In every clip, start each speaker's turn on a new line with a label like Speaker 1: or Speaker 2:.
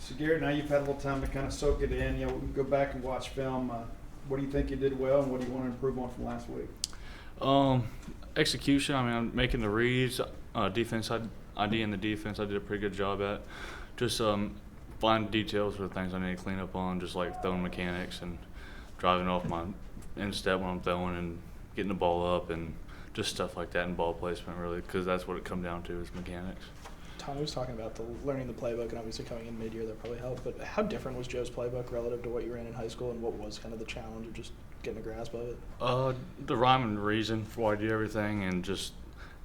Speaker 1: So Garrett, now you've had a little time to kind of soak it in. You know, go back and watch film. What do you think you did well, and what do you want to improve on from last week?
Speaker 2: Execution. I mean, I'm making the reads. Defense, ID in the defense, I did a pretty good job at. Just fine details for the things I need to clean up on, just like throwing mechanics and driving off my instep when I'm throwing and getting the ball up and just stuff like that, and ball placement really, because that's what it comes down to is mechanics.
Speaker 3: Tommy was talking about learning the playbook, and obviously coming in mid-year that probably helped, but how different was Joe's playbook relative to what you ran in high school, and what was kind of the challenge of just getting a grasp of it?
Speaker 2: The rhyme and reason for why I do everything, and just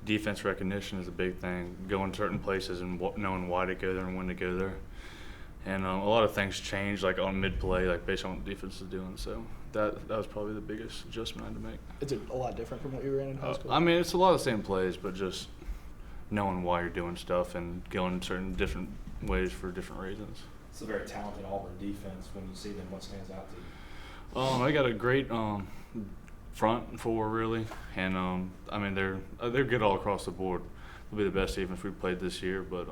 Speaker 2: defense recognition is a big thing, going certain places and knowing why to go there and when to go there. And a lot of things change, like on mid-play, like based on what the defense is doing. So that was probably the biggest adjustment I had to make.
Speaker 3: Is it a lot different from what you ran in high school?
Speaker 2: I mean, it's a lot of the same plays, but just knowing why you're doing stuff and going certain different ways for different reasons.
Speaker 4: It's a very talented Auburn defense. When you see them, what stands out to you?
Speaker 2: They got a great front and forward, really, and I mean they're good all across the board. They'll be the best defense we've played this year, but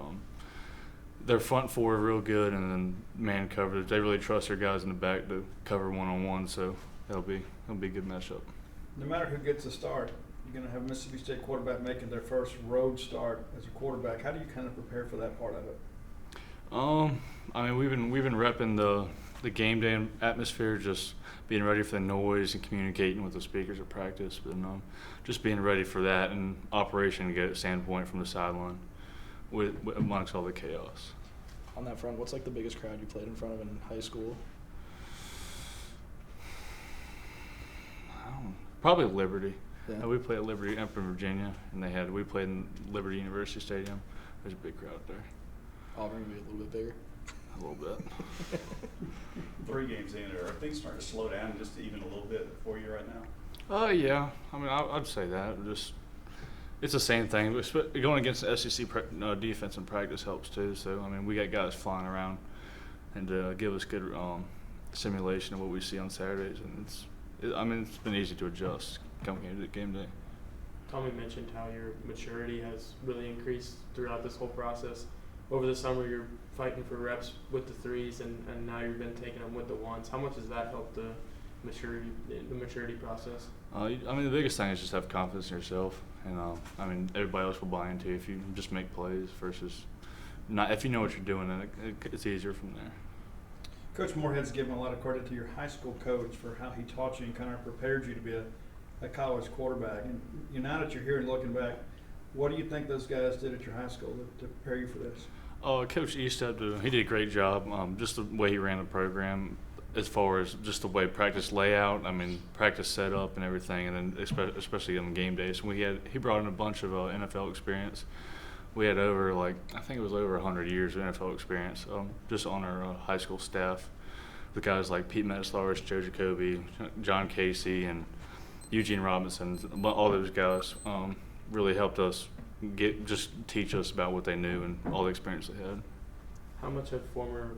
Speaker 2: their front four are real good, and then man coverage. They really trust their guys in the back to cover one-on-one, so it'll be a good matchup.
Speaker 1: No matter who gets the start, you're going to have Mississippi State quarterback making their first road start as a quarterback. How do you kind of prepare for that part of it?
Speaker 2: I mean, we've been repping the game day atmosphere, just being ready for the noise and communicating with the speakers at practice, but just being ready for that and operation to get a standpoint from the sideline with amongst all the chaos.
Speaker 3: On that front, what's like the biggest crowd you played in front of in high school?
Speaker 2: Probably Liberty.
Speaker 3: Yeah.
Speaker 2: We played at Liberty up in Virginia, and we played in Liberty University Stadium. There's a big crowd there.
Speaker 3: Auburn gonna be a little bit bigger.
Speaker 2: A little bit.
Speaker 5: 3 games in, are things starting to slow down just even a little bit for you right now?
Speaker 2: Yeah. I mean, I'd say that. It's the same thing. Going against the SEC defense in practice helps too. So I mean, we got guys flying around and give us good simulation of what we see on Saturdays, and it's been easy to adjust coming into the game day.
Speaker 6: Tommy mentioned how your maturity has really increased throughout this whole process. Over the summer, you're fighting for reps with the threes, and now you've been taking them with the ones. How much has that helped the maturity process?
Speaker 2: I mean, the biggest thing is just have confidence in yourself, and I mean, everybody else will buy into you if you just make plays versus not. If you know what you're doing, then it's easier from there.
Speaker 1: Coach Moorhead's given a lot of credit to your high school coach for how he taught you and kind of prepared you to be a college quarterback. And now that you're here and looking back, what do you think those guys did at your high school to prepare you for this?
Speaker 2: Coach Eastep, he did a great job. Just the way he ran the program, as far as just the way practice layout, I mean, practice setup and everything, and then especially on game days. He brought in a bunch of NFL experience. We had I think it was over 100 years of NFL experience just on our high school staff. The guys like Pete Metzlaris, Joe Jacoby, John Casey, and Eugene Robinson, all those guys really helped us teach us about what they knew and all the experience they had.
Speaker 6: How much have former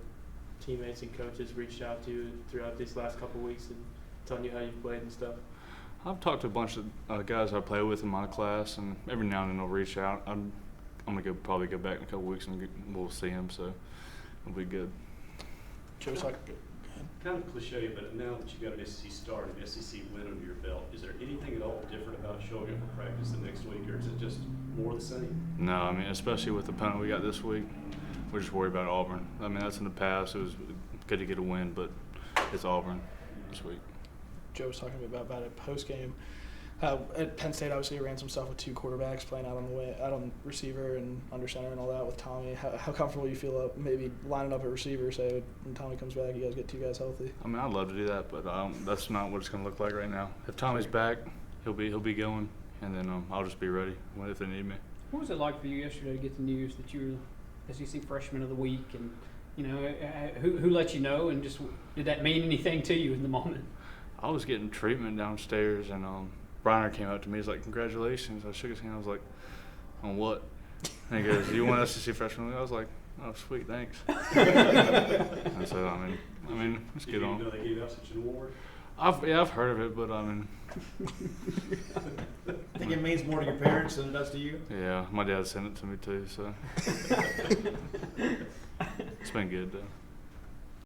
Speaker 6: teammates and coaches reached out to you throughout these last couple of weeks and telling you how you've played and stuff?
Speaker 2: I've talked to a bunch of guys I play with in my class, and every now and then they'll reach out. I'm gonna probably go back in a couple of weeks and we'll see them, so it'll be good.
Speaker 3: Joe's like,
Speaker 7: kind of cliche, but now that you've got an SEC start, an SEC win under your belt, is there anything at all different about showing up for practice the next week, or is it just more the same?
Speaker 2: No, I mean, especially with the opponent we got this week, we're just worried about Auburn. I mean, that's in the past. It was good to get a win, but it's Auburn this week.
Speaker 3: Joe was talking about it post game. At Penn State, obviously, you ran some stuff with 2 quarterbacks playing out on receiver and under center and all that with Tommy. How comfortable you feel maybe lining up a receiver, say when Tommy comes back, you guys get 2 guys healthy?
Speaker 2: I mean, I'd love to do that, but that's not what it's going to look like right now. If Tommy's back, he'll be going, and then I'll just be ready if they need me.
Speaker 8: What was it like for you yesterday to get the news that you were SEC Freshman of the Week, and who let you know, and just did that mean anything to you in the moment?
Speaker 2: I was getting treatment downstairs, and Briner came up to me. He's like, "Congratulations!" I shook his hand. I was like, "On what?" And he goes, "You won SEC Freshman." I was like, "Oh, sweet, thanks." And so I mean, let's get on.
Speaker 7: Did you know they gave out such an award?
Speaker 2: I've heard of it, but I mean.
Speaker 1: I think it means more to your parents than it does to you.
Speaker 2: Yeah, my dad sent it to me too, so it's been good though.